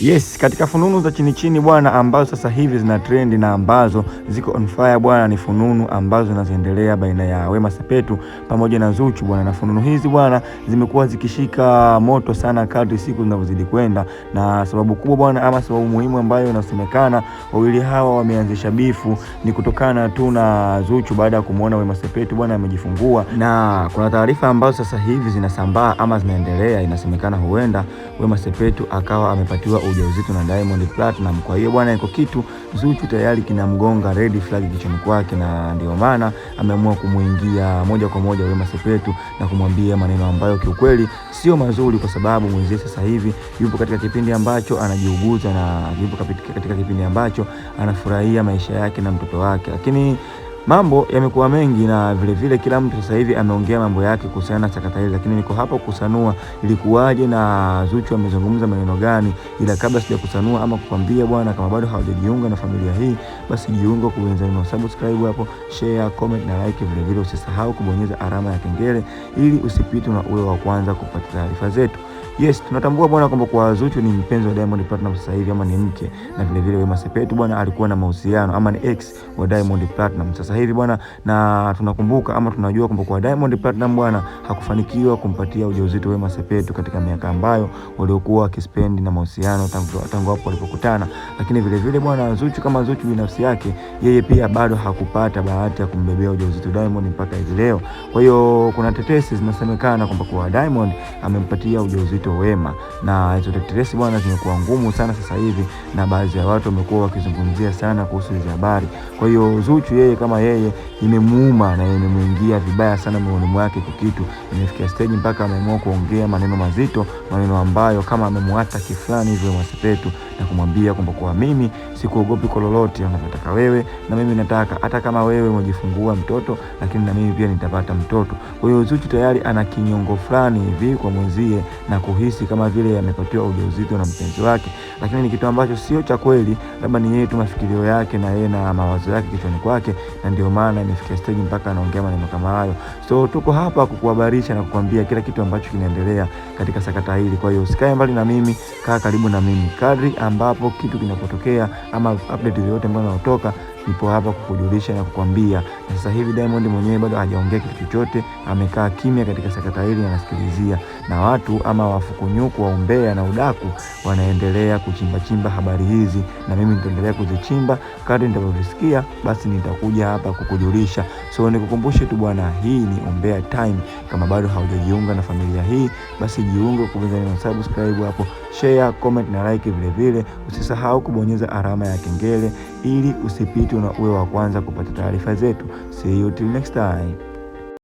Yes, katika fununu za chini chini bwana ambazo sasa hivi zina trend na ambazo ziko on fire bwana, ni fununu ambazo zinazoendelea baina ya Wema Sepetu pamoja na Zuchu bwana, na fununu hizi bwana zimekuwa zikishika moto sana kadri siku zinavyozidi kwenda, na sababu kubwa bwana, ama sababu muhimu ambayo inasemekana wawili hawa wameanzisha bifu ni kutokana tu na Zuchu baada ya kumuona Wema Sepetu bwana amejifungua, na kuna taarifa ambazo sasa hivi zinasambaa ama zinaendelea, inasemekana huenda Wema Sepetu akawa amepatiwa ujauzito na Diamond Platinum. Kwa hiyo bwana, iko kitu Zuchu tayari kinamgonga red flag kichwani kwake, na ndio maana ameamua kumuingia moja kwa moja Wema Sepetu na kumwambia maneno ambayo kiukweli sio mazuri, kwa sababu mwenzie sasa hivi yupo katika kipindi ambacho anajiuguza na yupo katika kipindi ambacho anafurahia maisha yake na mtoto wake. Lakini mambo yamekuwa mengi na vile kila mtu sasa hivi ameongea mambo yake kuhusiana na sakata hili, lakini niko hapa kusanua ilikuwaje na Zuchu amezungumza maneno gani. Ila kabla sija kusanua ama kukwambia bwana, kama bado hawajajiunga na familia hii, basi jiunga kubonyeza neno subscribe hapo, share, comment na like. Vile usisahau kubonyeza alama ya kengele ili usipitwe na uwe wa kwanza kupata taarifa zetu. Yes, tunatambua bwana kwamba kwa Zuchu ni mpenzi wa Diamond Platinum sasa hivi, ama ni mke, na vile Wema Sepetu bwana alikuwa na mahusiano ama ni ex wa Diamond Platinum sasa hivi bwana, na tunakumbuka ama tunajua kwamba kwa Diamond Platinum bwana hakufanikiwa kumpatia ujauzito Wema Sepetu katika miaka ambayo waliokuwa wakispendi na mahusiano tangu hapo walipokutana. Lakini vile bwana Zuchu kama Zuchu binafsi yake, yeye pia bado hakupata bahati ya kumbebea ujauzito Diamond mpaka hivi leo. Kwa hiyo kuna tetesi zinasemekana kwamba kwa Diamond amempatia ujauzito Wema, na hizo tetesi bwana zimekuwa ngumu sana sasa hivi, na baadhi ya watu wamekuwa wakizungumzia sana kuhusu hizo habari. Kwa hiyo Zuchu yeye kama yeye imemuuma na imemuingia vibaya sana moyoni mwake, kitu imefikia stage mpaka ameamua kuongea maneno mazito, maneno ambayo kama amemwata kiflani hivyo Wema Sepetu, na kumwambia kwamba kwa mimi sikuogopi kwa lolote, unataka wewe na mimi nataka, hata kama wewe umejifungua mtoto lakini na mimi pia nitapata mtoto. Kwa hiyo Zuchu tayari ana kinyongo fulani hivi kwa mwenzie na kuhisi kama vile amepatiwa ujauzito na mpenzi wake, lakini ni kitu ambacho sio cha kweli, labda ni yeye tu mafikirio yake na yeye na mawazo yake kichwani kwake, na ndio maana imefikia stage mpaka anaongea maneno kama hayo. So tuko hapa kukuhabarisha na kukwambia kila kitu ambacho kinaendelea katika sakata hili. Kwa hiyo usikae mbali na mimi, kaa karibu na mimi, kadri ambapo kitu kinapotokea ama update yoyote ambayo inatoka, nipo hapa kukujulisha na kukwambia. Na sasa hivi Diamond mwenyewe bado hajaongea kitu chochote, amekaa kimya katika sakata hili, anasikilizia, na watu ama wafukunyuku wa umbea na udaku wanaendelea kuchimba habari hizi, na mimi nitaendelea kuzichimba kadri nitakavyosikia, basi nitakuja hapa kukujulisha. So nikukumbushe tu bwana, hii ni Umbea Time. Kama bado haujajiunga na familia hii, basi jiunge kubonyeza neno subscribe hapo, share, comment na like. Vile usisahau kubonyeza alama ya kengele ili usipitwe na uwe wa kwanza kupata taarifa zetu. See you till next time.